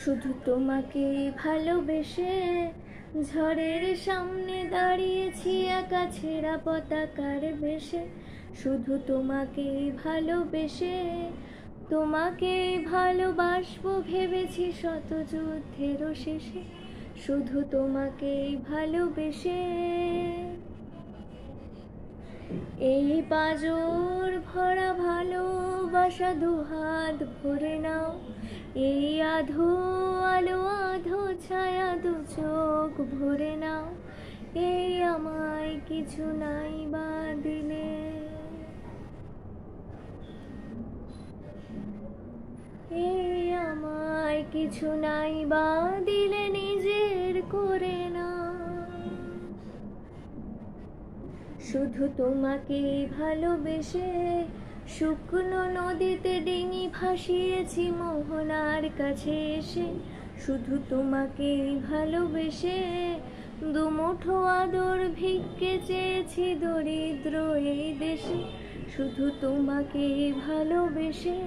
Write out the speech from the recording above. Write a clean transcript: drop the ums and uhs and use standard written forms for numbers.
শুধু তোমাকে ভালোবেসে ঝড়ের সামনে দাঁড়িয়েছি একা ছেঁড়া পতাকার বেশে। শুধু তোমাকে ভালোবেসে তোমাকে ভালোবাসবো ভেবেছি শত যুদ্ধেরও শেষে। শুধু তোমাকে ভালোবেসে এই পাঁজর ভরা ভালোবাসা দুহাত ভরে নাও। এই আধো আলো আধো ছায়া দু চোখ ভরে নাও। এই আমায় কিছু নাই বা দিলে, এই আমায় কিছু নাই বা দিলে নিজের করে না। শুধু তোমাকে ভালোবেসে শুকনো নদীতে ডিঙি ভাসিয়েছি মোহনার কাছে এসে। শুধু তোমাকে ভালোবেসে দুমুঠো আদর ভিক্ষে চেয়েছি দরিদ্র এই দেশে। শুধু তোমাকে ভালোবেসে